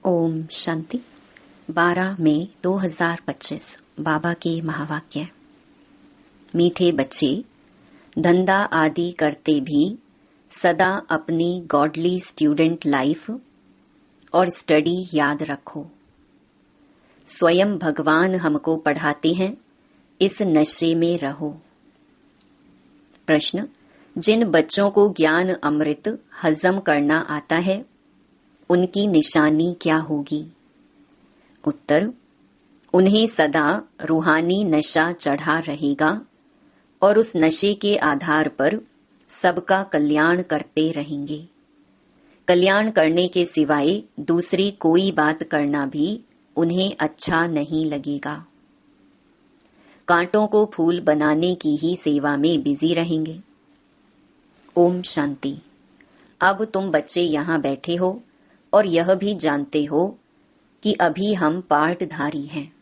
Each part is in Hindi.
ओम शांति। 12 मई 2025 बाबा के महावाक्य। मीठे बच्चे, धंधा आदि करते भी सदा अपनी गॉडली स्टूडेंट लाइफ और स्टडी याद रखो। स्वयं भगवान हमको पढ़ाते हैं, इस नशे में रहो। प्रश्न: जिन बच्चों को ज्ञान अमृत हजम करना आता है, उनकी निशानी क्या होगी? उत्तर: उन्हें सदा रूहानी नशा चढ़ा रहेगा और उस नशे के आधार पर सबका कल्याण करते रहेंगे। कल्याण करने के सिवाय दूसरी कोई बात करना भी उन्हें अच्छा नहीं लगेगा। कांटों को फूल बनाने की ही सेवा में बिजी रहेंगे। ओम शांति। अब तुम बच्चे यहाँ बैठे हो और यह भी जानते हो कि अभी हम पार्टधारी हैं।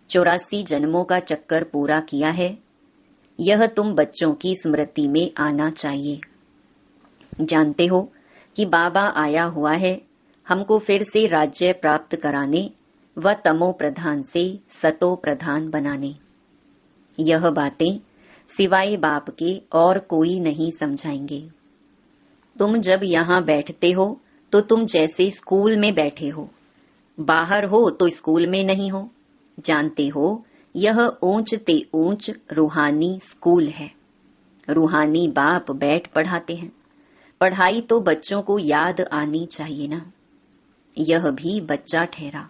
84 जन्मों का चक्कर पूरा किया है। यह तुम बच्चों की स्मृति में आना चाहिए। जानते हो कि बाबा आया हुआ है हमको फिर से राज्य प्राप्त कराने व तमो प्रधान से सतो प्रधान बनाने। यह बातें सिवाय बाप के और कोई नहीं समझाएंगे। तुम जब यहाँ बैठते हो तो तुम जैसे स्कूल में बैठे हो, बाहर हो तो स्कूल में नहीं हो। जानते हो यह ऊंच ते ऊंच रूहानी स्कूल है। रूहानी बाप बैठ पढ़ाते हैं। पढ़ाई तो बच्चों को याद आनी चाहिए ना। यह भी बच्चा ठहरा।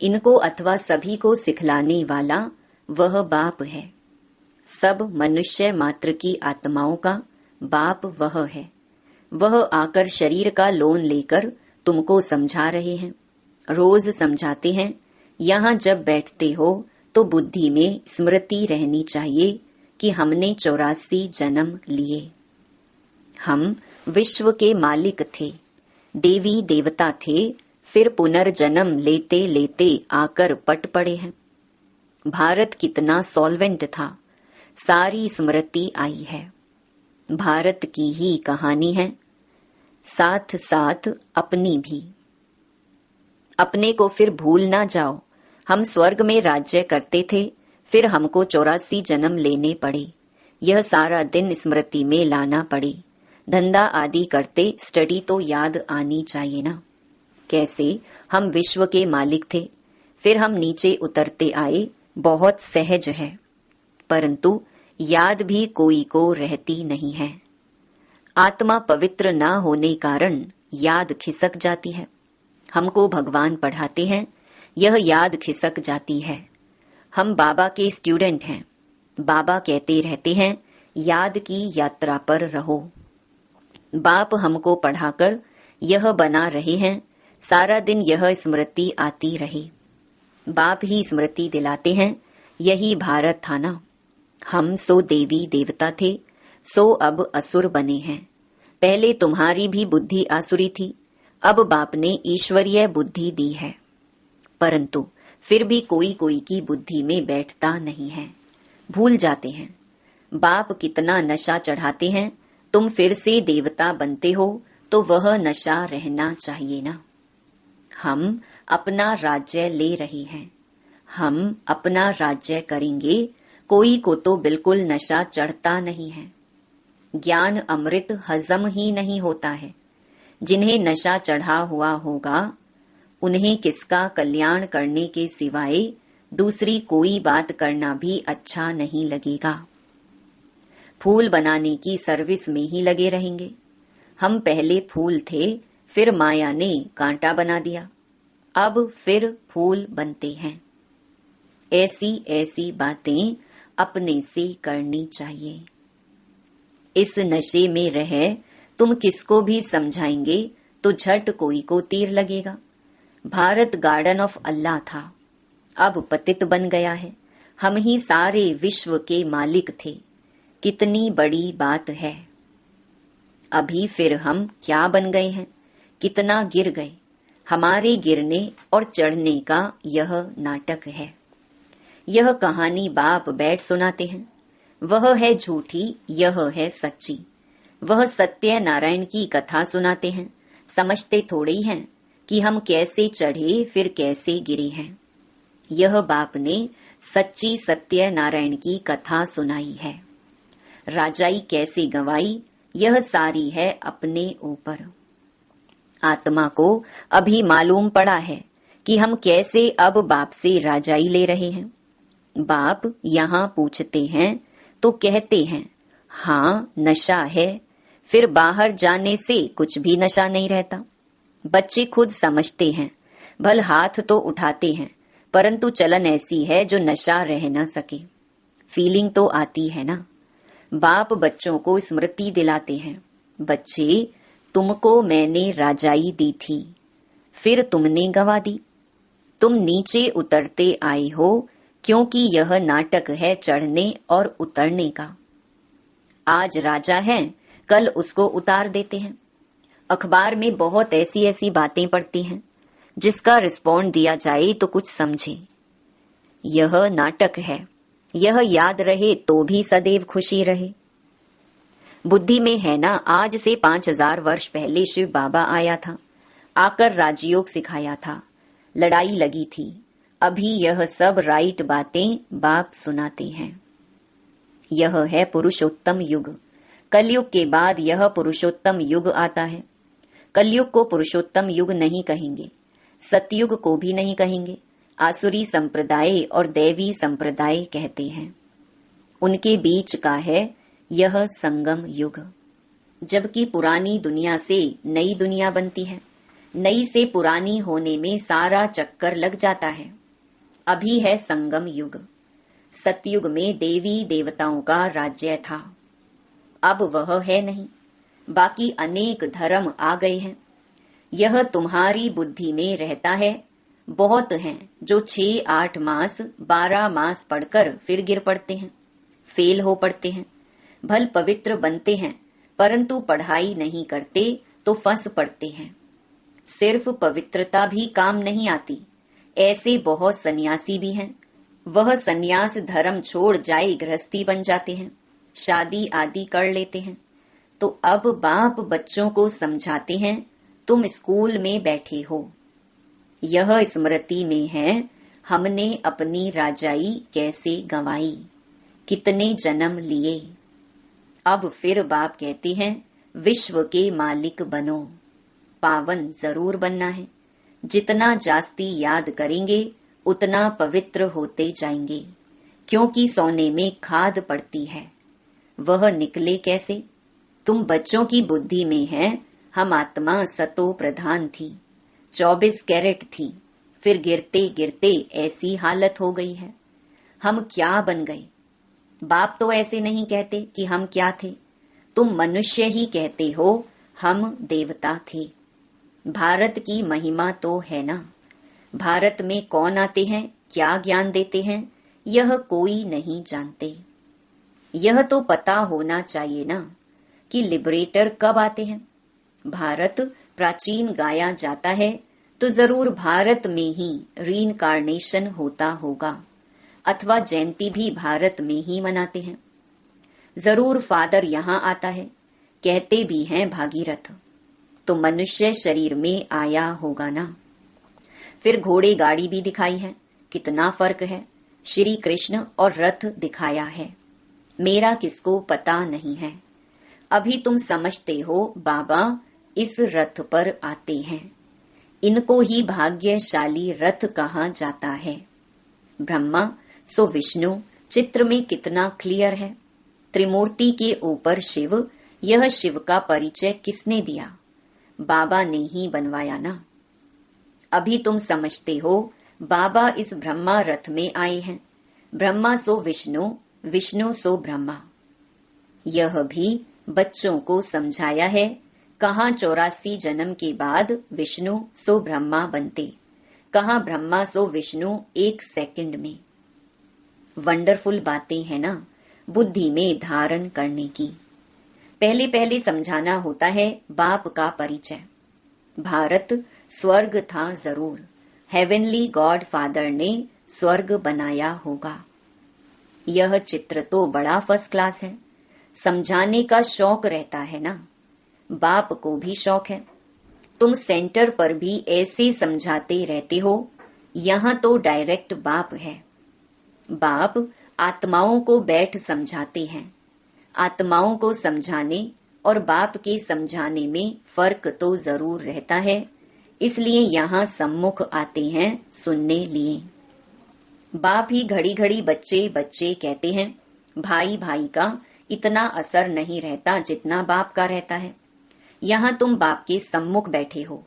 इनको अथवा सभी को सिखलाने वाला वह बाप है। सब मनुष्य मात्र की आत्माओं का बाप वह है। वह आकर शरीर का लोन लेकर तुमको समझा रहे हैं। रोज समझाते हैं। यहाँ जब बैठते हो तो बुद्धि में स्मृति रहनी चाहिए कि हमने 84 जन्म लिए। हम विश्व के मालिक थे, देवी देवता थे, फिर पुनर्जन्म लेते लेते आकर पट पड़े हैं। भारत कितना सॉल्वेंट था, सारी स्मृति आई है। भारत की ही कहानी है, साथ साथ अपनी भी। अपने को फिर भूल ना जाओ। हम स्वर्ग में राज्य करते थे, फिर हमको 84 जन्म लेने पड़े। यह सारा दिन स्मृति में लाना पड़े। धंधा आदि करते स्टडी तो याद आनी चाहिए ना। कैसे हम विश्व के मालिक थे, फिर हम नीचे उतरते आए, बहुत सहज है। परंतु याद भी कोई को रहती नहीं है। आत्मा पवित्र ना होने कारण याद खिसक जाती है। हमको भगवान पढ़ाते हैं, यह याद खिसक जाती है। हम बाबा के स्टूडेंट हैं। बाबा कहते रहते हैं, याद की यात्रा पर रहो। बाप हमको पढ़ाकर यह बना रहे हैं, सारा दिन यह स्मृति आती रहे। बाप ही स्मृति दिलाते हैं, यही भारत था ना। हम सो देवी देवता थे, सो अब असुर बने हैं। पहले तुम्हारी भी बुद्धि आसुरी थी, अब बाप ने ईश्वरीय बुद्धि दी है। परंतु फिर भी कोई कोई की बुद्धि में बैठता नहीं है, भूल जाते हैं। बाप कितना नशा चढ़ाते हैं, तुम फिर से देवता बनते हो तो वह नशा रहना चाहिए ना। हम अपना राज्य ले रहे हैं, हम अपना राज्य करेंगे। कोई को तो बिल्कुल नशा चढ़ता नहीं है। ज्ञान अमृत हजम ही नहीं होता है। जिन्हें नशा चढ़ा हुआ होगा, उन्हें किसका कल्याण करने के सिवाय दूसरी कोई बात करना भी अच्छा नहीं लगेगा। फूल बनाने की सर्विस में ही लगे रहेंगे। हम पहले फूल थे, फिर माया ने कांटा बना दिया, अब फिर फूल बनते हैं। ऐसी ऐसी बातें अपने से करनी चाहिए। इस नशे में रह तुम किसको भी समझाएंगे तो झट कोई को तीर लगेगा। भारत गार्डन ऑफ अल्लाह था, अब पतित बन गया है। हम ही सारे विश्व के मालिक थे। कितनी बड़ी बात है। अभी फिर हम क्या बन गए हैं, कितना गिर गए। हमारे गिरने और चढ़ने का यह नाटक है। यह कहानी बाप बैठ सुनाते हैं। वह है झूठी, यह है सच्ची। वह सत्य नारायण की कथा सुनाते हैं। समझते थोड़े ही हैं कि हम कैसे चढ़े फिर कैसे गिरे हैं। यह बाप ने सच्ची सत्य नारायण की कथा सुनाई है। राजाई कैसे गंवाई यह सारी है अपने ऊपर। आत्मा को अभी मालूम पड़ा है कि हम कैसे अब बाप से राजाई ले रहे हैं। बाप यहाँ पूछते हैं तो कहते हैं हाँ नशा है, फिर बाहर जाने से कुछ भी नशा नहीं रहता। बच्चे खुद समझते हैं, भल हाथ तो उठाते हैं, परंतु चलन ऐसी है जो नशा रह न सके। फीलिंग तो आती है ना। बाप बच्चों को स्मृति दिलाते हैं, बच्चे तुमको मैंने राजाई दी थी, फिर तुमने गंवा दी। तुम नीचे उतरते आए हो क्योंकि यह नाटक है चढ़ने और उतरने का। आज राजा है, कल उसको उतार देते हैं। अखबार में बहुत ऐसी ऐसी बातें पढ़ती हैं, जिसका रिस्पॉन्ड दिया जाए तो कुछ समझे। यह नाटक है, यह याद रहे तो भी सदैव खुशी रहे। बुद्धि में है ना, आज से 5000 वर्ष पहले शिव बाबा आया था, आकर राजयोग सिखाया था, लड़ाई लगी थी। अभी यह सब राइट बातें बाप सुनाते हैं। यह है पुरुषोत्तम युग। कलयुग के बाद यह पुरुषोत्तम युग आता है। कलयुग को पुरुषोत्तम युग नहीं कहेंगे, सतयुग को भी नहीं कहेंगे। आसुरी संप्रदाय और दैवी संप्रदाय कहते हैं। उनके बीच का है यह संगम युग। जबकि पुरानी दुनिया से नई दुनिया बनती है, नई से पुरानी होने में सारा चक्कर लग जाता है। अभी है संगम युग। सतयुग में देवी देवताओं का राज्य था, अब वह है नहीं। बाकी अनेक धर्म आ गए हैं। यह तुम्हारी बुद्धि में रहता है। बहुत हैं जो 6-8 मास 12 मास पढ़कर फिर गिर पड़ते हैं, फेल हो पड़ते हैं। भल पवित्र बनते हैं, परंतु पढ़ाई नहीं करते तो फंस पड़ते हैं। सिर्फ पवित्रता भी काम नहीं आती। ऐसे बहुत सन्यासी भी हैं। वह सन्यास धर्म छोड़ जाए गृहस्थी बन जाते हैं, शादी आदि कर लेते हैं। तो अब बाप बच्चों को समझाते हैं, तुम स्कूल में बैठे हो। यह स्मृति में है हमने अपनी राजाई कैसे गंवाई, कितने जन्म लिए। अब फिर बाप कहते हैं विश्व के मालिक बनो। पावन जरूर बनना है। जितना जास्ती याद करेंगे उतना पवित्र होते जाएंगे, क्योंकि सोने में खाद पड़ती है। वह निकले कैसे? तुम बच्चों की बुद्धि में है हम आत्मा सतो प्रधान थी, 24 कैरेट थी, फिर गिरते गिरते ऐसी हालत हो गई है। हम क्या बन गए? बाप तो ऐसे नहीं कहते कि हम क्या थे। तुम मनुष्य ही कहते हो हम देवता थे। भारत की महिमा तो है ना। भारत में कौन आते हैं, क्या ज्ञान देते हैं, यह कोई नहीं जानते। यह तो पता होना चाहिए ना कि लिबरेटर कब आते हैं। भारत प्राचीन गाया जाता है तो जरूर भारत में ही रीइंकार्नेशन होता होगा, अथवा जयंती भी भारत में ही मनाते हैं। जरूर फादर यहाँ आता है, कहते भी हैं भागीरथ, तो मनुष्य शरीर में आया होगा ना। फिर घोड़े गाड़ी भी दिखाई है, कितना फर्क है। श्री कृष्ण और रथ दिखाया है, मेरा किसको पता नहीं है। अभी तुम समझते हो बाबा इस रथ पर आते हैं, इनको ही भाग्यशाली रथ कहा जाता है। ब्रह्मा सो विष्णु चित्र में कितना क्लियर है। त्रिमूर्ति के ऊपर शिव, यह शिव का परिचय किसने दिया? बाबा ने ही बनवाया ना। अभी तुम समझते हो बाबा इस ब्रह्मा रथ में आए हैं। ब्रह्मा सो विष्णु, विष्णु सो ब्रह्मा। यह भी बच्चों को समझाया है। कहाँ 84 जन्म के बाद विष्णु सो ब्रह्मा बनते, कहाँ ब्रह्मा सो विष्णु 1 सेकंड में। वंडरफुल बातें हैं ना बुद्धि में धारण करने की। पहले पहले समझाना होता है बाप का परिचय। भारत स्वर्ग था जरूर, हेवनली गॉड फादर ने स्वर्ग बनाया होगा। यह चित्र तो बड़ा फर्स्ट क्लास है। समझाने का शौक रहता है ना, बाप को भी शौक है। तुम सेंटर पर भी ऐसे समझाते रहते हो। यहाँ तो डायरेक्ट बाप है। बाप आत्माओं को बैठ समझाते हैं। आत्माओं को समझाने और बाप के समझाने में फर्क तो जरूर रहता है, इसलिए यहाँ सम्मुख आते हैं सुनने लिए। बाप ही घड़ी घड़ी बच्चे बच्चे कहते हैं। भाई भाई का इतना असर नहीं रहता जितना बाप का रहता है। यहाँ तुम बाप के सम्मुख बैठे हो,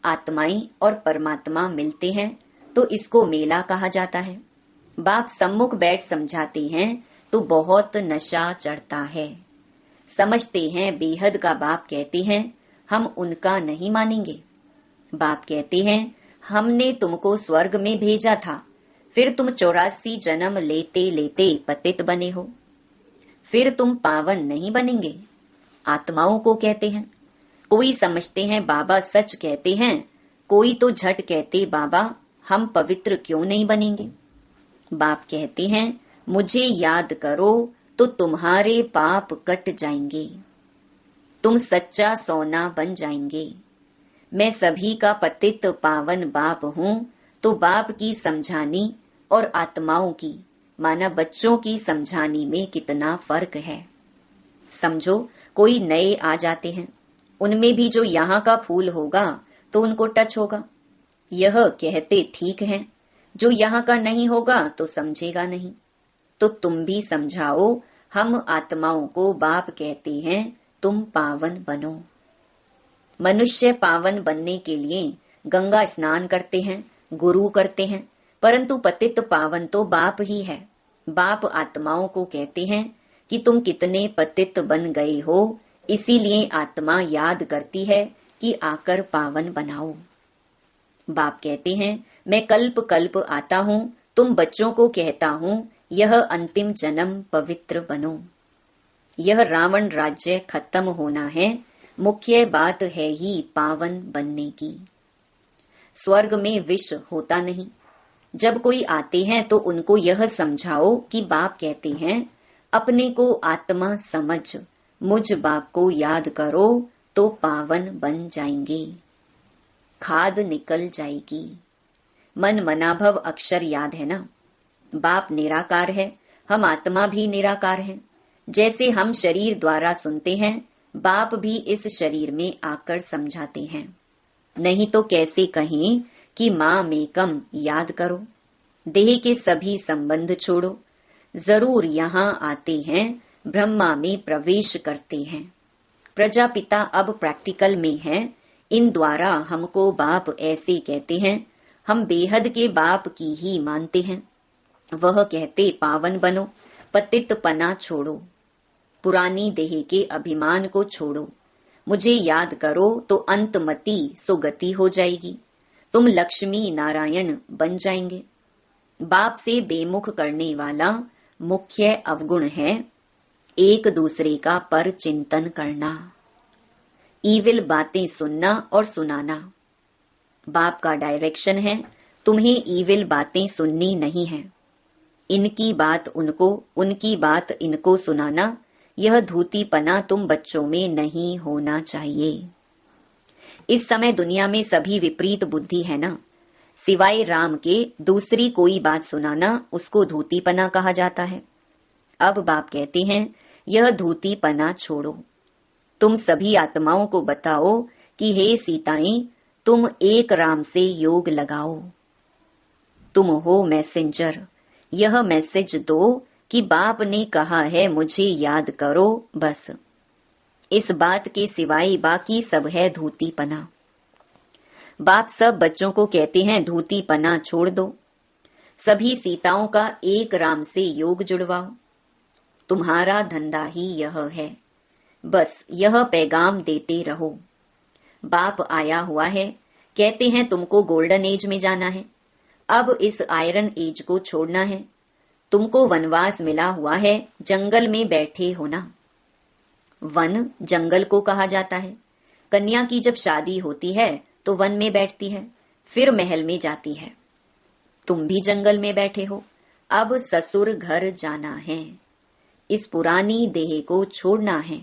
आत्माएं और परमात्मा मिलते हैं, तो इसको मेला कहा जाता है। बाप सम्मुख बैठ समझाते हैं तो बहुत नशा चढ़ता है। समझते हैं बेहद का बाप कहते हैं, हम उनका नहीं मानेंगे। बाप कहते हैं, हमने तुमको स्वर्ग में भेजा था, फिर तुम 84 जन्म लेते लेते पतित बने हो, फिर तुम पावन नहीं बनेंगे। आत्माओं को कहते हैं। कोई समझते हैं बाबा सच कहते हैं, कोई तो झट कहते बाबा हम पवित्र क्यों नहीं बनेंगे। बाप कहते हैं, मुझे याद करो तो तुम्हारे पाप कट जाएंगे, तुम सच्चा सोना बन जाएंगे। मैं सभी का पतित पावन बाप हूँ, तो बाप की समझानी और आत्माओं की माना बच्चों की समझानी में कितना फर्क है। समझो कोई नए आ जाते हैं, उनमें भी जो यहाँ का फूल होगा तो उनको टच होगा। यह कहते ठीक है, जो यहाँ का नहीं होगा तो समझेगा नहीं। तो तुम भी समझाओ, हम आत्माओं को बाप कहते हैं तुम पावन बनो। मनुष्य पावन बनने के लिए गंगा स्नान करते हैं, गुरु करते हैं, परंतु पतित पावन तो बाप ही है। बाप आत्माओं को कहते हैं कि तुम कितने पतित बन गए हो, इसीलिए आत्मा याद करती है कि आकर पावन बनाओ। बाप कहते हैं, मैं कल्प कल्प आता हूँ, तुम बच्चों को कहता हूँ यह अंतिम जन्म पवित्र बनो। यह रावण राज्य खत्म होना है, मुख्य बात है ही पावन बनने की। स्वर्ग में विष होता नहीं। जब कोई आते हैं तो उनको यह समझाओ कि बाप कहते हैं अपने को आत्मा समझ, मुझ बाप को याद करो तो पावन बन जाएंगे, खाद निकल जाएगी। मन मनाभव अक्षर याद है ना। बाप निराकार है, हम आत्मा भी निराकार है। जैसे हम शरीर द्वारा सुनते हैं, बाप भी इस शरीर में आकर समझाते हैं। नहीं तो कैसे कहें कि माँ में कम याद करो, देह के सभी संबंध छोड़ो। जरूर यहाँ आते हैं, ब्रह्मा में प्रवेश करते हैं। प्रजापिता अब प्रैक्टिकल में है, इन द्वारा हमको बाप ऐसे कहते हैं। हम बेहद के बाप की ही मानते हैं। वह कहते पावन बनो, पतित पना छोड़ो, पुरानी देह के अभिमान को छोड़ो, मुझे याद करो तो अंतमति सुगति हो जाएगी, तुम लक्ष्मी नारायण बन जाएंगे। बाप से बेमुख करने वाला मुख्य अवगुण है एक दूसरे का पर चिंतन करना, ईविल बातें सुनना और सुनाना। बाप का डायरेक्शन है तुम्हें ईविल बातें सुननी नहीं है। इनकी बात उनको, उनकी बात इनको सुनाना, यह धूतीपना तुम बच्चों में नहीं होना चाहिए। इस समय दुनिया में सभी विपरीत बुद्धि है ना। सिवाय राम के दूसरी कोई बात सुनाना उसको धूतीपना कहा जाता है। अब बाप कहते हैं यह धूतीपना छोड़ो। तुम सभी आत्माओं को बताओ कि हे सीताएं, तुम एक राम से योग लगाओ। तुम हो मैसेंजर, यह मैसेज दो कि बाप ने कहा है मुझे याद करो, बस। इस बात के सिवाय बाकी सब है धूतीपना। बाप सब बच्चों को कहते हैं धूतीपना छोड़ दो, सभी सीताओं का एक राम से योग जुड़वाओ। तुम्हारा धंधा ही यह है, बस यह पैगाम देते रहो। बाप आया हुआ है, कहते हैं तुमको गोल्डन एज में जाना है, अब इस आयरन एज को छोड़ना है। तुमको वनवास मिला हुआ है, जंगल में बैठे हो ना। वन जंगल को कहा जाता है। कन्या की जब शादी होती है तो वन में बैठती है, फिर महल में जाती है। तुम भी जंगल में बैठे हो, अब ससुर घर जाना है। इस पुरानी देह को छोड़ना है।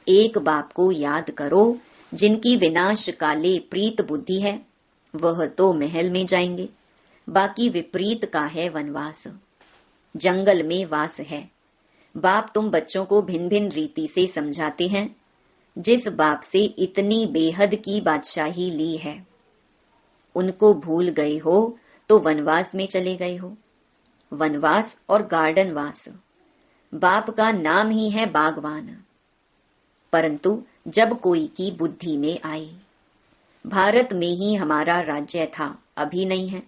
एक बाप को याद करो जिनकी विनाश काले प्रीत बुद्धि है वह तो महल में जाएंगे, बाकी विपरीत का है वनवास, जंगल में वास है। बाप तुम बच्चों को भिन्न भिन्न रीति से समझाते हैं। जिस बाप से इतनी बेहद की बादशाही ली है उनको भूल गए हो तो वनवास में चले गए हो। वनवास और गार्डन वास, बाप का नाम ही है बागवान। परंतु जब कोई की बुद्धि में आए, भारत में ही हमारा राज्य था, अभी नहीं है,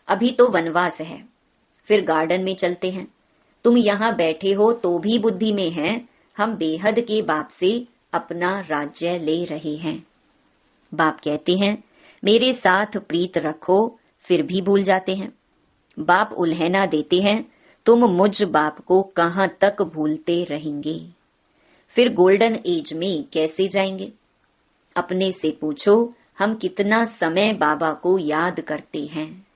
अभी तो वनवास है, फिर गार्डन में चलते हैं। तुम यहाँ बैठे हो तो भी बुद्धि में है हम बेहद के बाप से अपना राज्य ले रहे हैं। बाप कहते हैं मेरे साथ प्रीत रखो, फिर भी भूल जाते हैं। बाप उल्हना देते हैं तुम मुझ बाप को कहाँ तक भूलते रहेंगे, फिर गोल्डन एज में कैसे जाएंगे। अपने से पूछो हम कितना समय बाबा को याद करते हैं।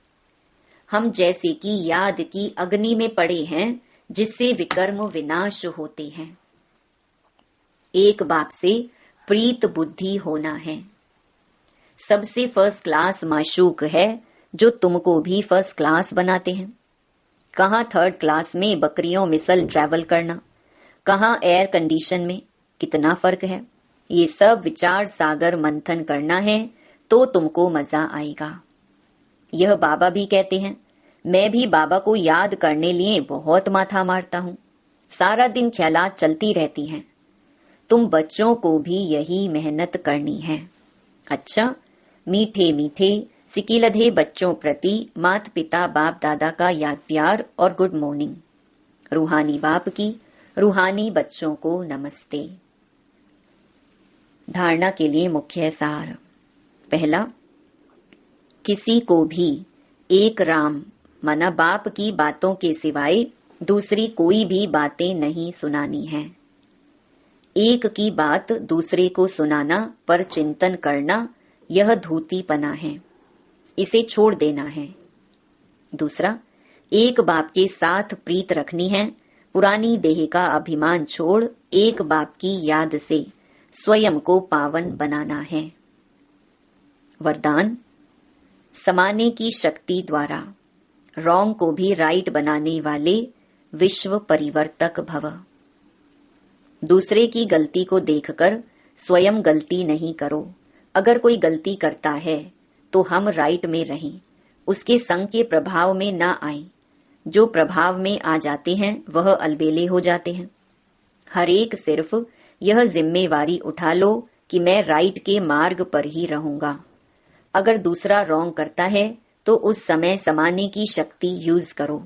हम जैसे कि याद की अग्नि में पड़े हैं जिससे विकर्म विनाश होते हैं। एक बाप से प्रीत बुद्धि होना है। सबसे फर्स्ट क्लास माशूक है जो तुमको भी फर्स्ट क्लास बनाते हैं। कहाँ थर्ड क्लास में बकरियों मिसल ट्रैवल करना, कहाँ एयर कंडीशन में, कितना फर्क है। ये सब विचार सागर मंथन करना है तो तुमको मजा आएगा। यह बाबा भी कहते हैं मैं भी बाबा को याद करने लिए बहुत माथा मारता हूँ, सारा दिन ख्यालात चलती रहती हैं। तुम बच्चों को भी यही मेहनत करनी है। अच्छा, मीठे मीठे सिकीलधे बच्चों प्रति माता पिता बाप दादा का याद प्यार और गुड मॉर्निंग। रूहानी बाप की रूहानी बच्चों को नमस्ते। धारणा के लिए मुख्य सार। पहला, किसी को भी एक राम माना बाप की बातों के सिवाय दूसरी कोई भी बातें नहीं सुनानी है। एक की बात दूसरे को सुनाना पर चिंतन करना यह धूतीपना है, इसे छोड़ देना है। दूसरा, एक बाप के साथ प्रीत रखनी है, पुरानी देह का अभिमान छोड़ एक बाप की याद से स्वयं को पावन बनाना है। वरदान, समाने की शक्ति द्वारा रॉन्ग को भी राइट बनाने वाले विश्व परिवर्तक भव। दूसरे की गलती को देखकर स्वयं गलती नहीं करो। अगर कोई गलती करता है तो हम राइट में रहें, उसके संग के प्रभाव में ना आए। जो प्रभाव में आ जाते हैं वह अलबेले हो जाते हैं। हर एक सिर्फ यह जिम्मेवारी उठा लो कि मैं राइट के मार्ग पर ही रहूंगा। अगर दूसरा रॉन्ग करता है तो उस समय समाने की शक्ति यूज करो।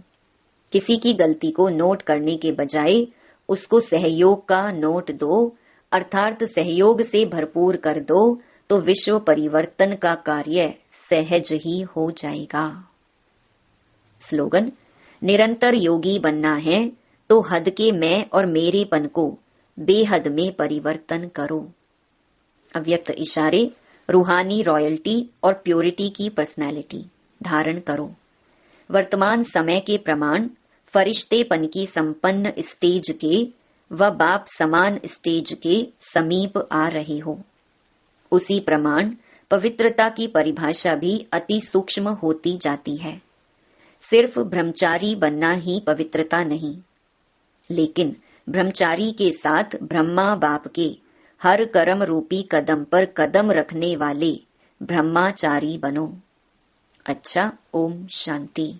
किसी की गलती को नोट करने के बजाय उसको सहयोग का नोट दो, अर्थात सहयोग से भरपूर कर दो, तो विश्व परिवर्तन का कार्य सहज ही हो जाएगा। स्लोगन, निरंतर योगी बनना है तो हद के मैं और मेरेपन को बेहद में परिवर्तन करो। अव्यक्त इशारे, रूहानी रॉयल्टी और प्योरिटी की पर्सनैलिटी धारण करो। वर्तमान समय के प्रमाण फरिश्तेपन की संपन्न स्टेज के व बाप समान स्टेज के समीप आ रहे हो। उसी प्रमाण पवित्रता की परिभाषा भी अति सूक्ष्म होती जाती है। सिर्फ ब्रह्मचारी बनना ही पवित्रता नहीं, लेकिन ब्रह्मचारी के साथ ब्रह्मा बाप के हर कर्म रूपी कदम पर कदम रखने वाले ब्रह्माचारी बनो। अच्छा, ओम शांति।